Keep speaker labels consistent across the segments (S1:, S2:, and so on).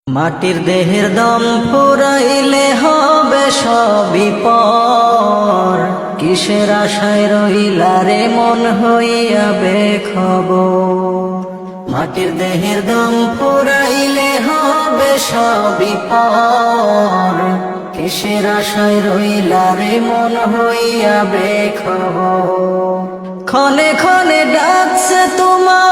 S1: মাটির দেহের দম ফুরাইলে হবে সবই পর, কিসের আশায় রইলা রে মন হইয়া বেখবর। মাটির দেহের দম ফুরাইলে হবে সবই পর, কিসের আশায় রইলা রে মন হইয়া বেখবর। ক্ষণে ক্ষণে ডাকছে তোমার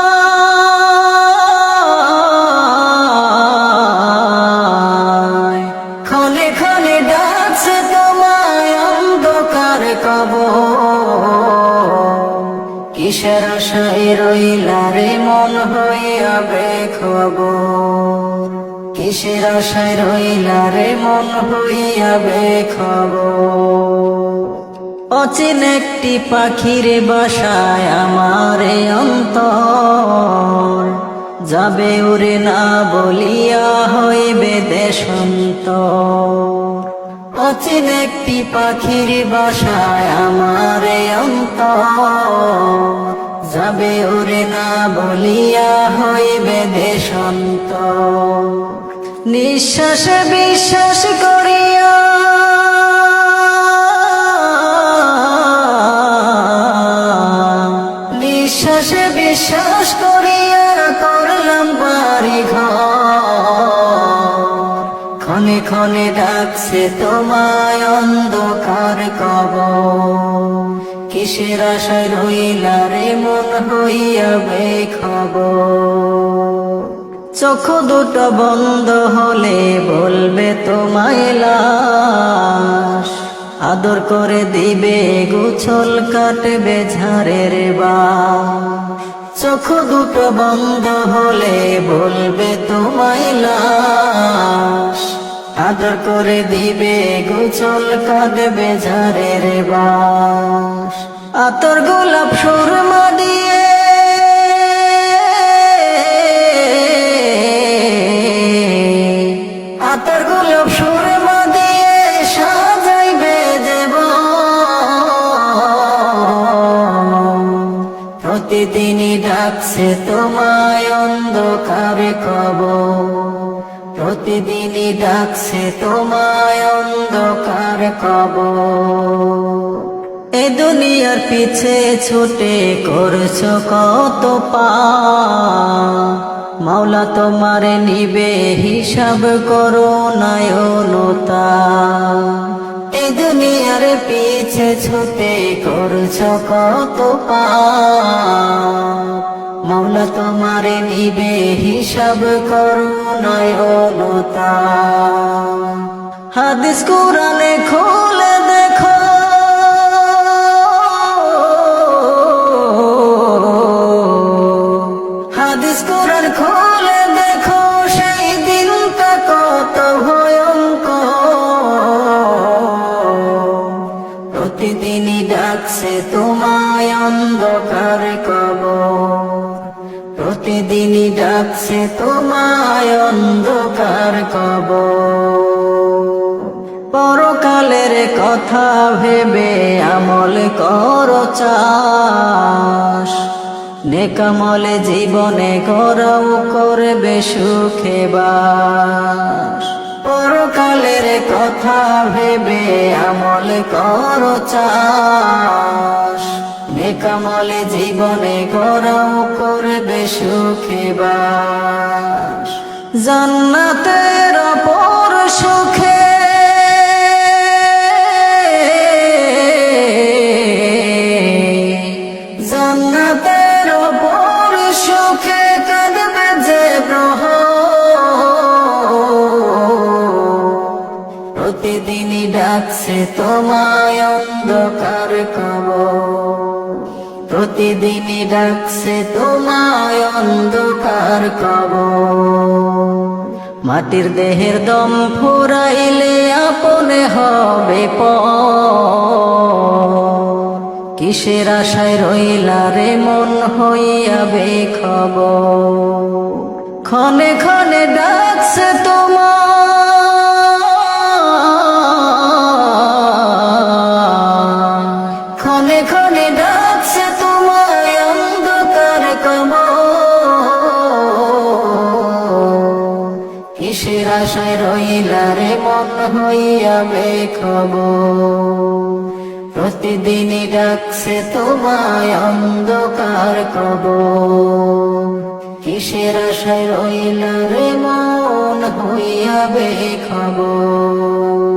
S1: কিসের আশায় রইলা রে মন হইয়া বেখবর। কিসের আশায় রইলা রে মন হইয়া বেখবর। অচিন একটি পাখির বাসায় আমার অন্তর, যাবে উড়ে না বলিয়া হইবে দেশান্তর। অচিন একটি পাখির বাসায় আমার অন্তর, যাবে উড়ে না বলিয়া হইবে দেশান্তর। নিঃশ্বাসে বিশ্বাস করিয়া নিঃশ্বাসে বিশ্বাস করিয়া করলাম বাড়ি ঘর। ক্ষণে ক্ষণে ডাকছে তোমায় অন্ধকার কবর। কিসের আশায় রইলা রে মন হইয়া বেখবর। চোখ দুটো বন্ধ হলে বলবে তোমায় লাশ, আদর করে দিবে গোছল কাটবে ঝাড়ের বাস। চোখ দুটো বন্ধ হলে বলবে তোমায় লাশ, আদর করে দিবে গোছল কাটবে ঝাড়ের বাস। আতর গোলাপ সুরমা দিয়ে আতর গোলাপ সুরমা দিয়ে সাজাইবে দেব। প্রতিদিনই ডাকছে তোমায় অন্ধকার কবর। প্রতিদিনই ডাকছে তোমায় অন্ধকার কবর। এ দুনিয়ার পিছে ছুটে করছো কত পাপ, মাওলা তোমারে নিবে হিসাব করো নয়নতা। এ দুনিয়ার পিছে ছুটে করছো কত পাপ, মাওলা তোমারে নিবে হিসাব করো নয়নতা। হাদিস কুরআনে খুলে দেখো, হাদিস কুরআন খুলে দেখো, সেই দিনটা কত ভয়ঙ্কর। প্রতিদিনই ডাকছে তোমায় অন্ধকার কবর। প্রতিদিনই ডাকছে তোমায় অন্ধকার কবর। পরকালের কথা ভেবে আমল করো চাষ, নেকামলে জীবনে গড়াও করবে সুখে বাস। পরকালের কথা ভেবে আমল করো চাষ, নেকামলে জীবনে গড়াও করবে সুখে বাস। জান্নাতের অপর সুখে জান্নাতের অপর সুখে কাঁদবে যে প্রতিদিনই ডাকছে তোমায় অন্ধকার কবর। প্রতিদিনই ডাকছে তোমায় অন্ধকার কবর। মাটির দেহের দম ফুরাইলে আপনে হবে পর, কিসের আশায় রইলা রে মন হইয়া বেখবর। ক্ষণে ক্ষণে ডাকছে তোমায়, ক্ষণে ক্ষণে ডাকছে তোমায় অন্ধকার কবর। কিসের আশায় রইলা রে মন হইয়া বেখবর, প্রতিদিনই ডাকছে তোমায় অন্ধকার কবর। কিসের আশায় রইলা রে মন হইয়া বেখবর।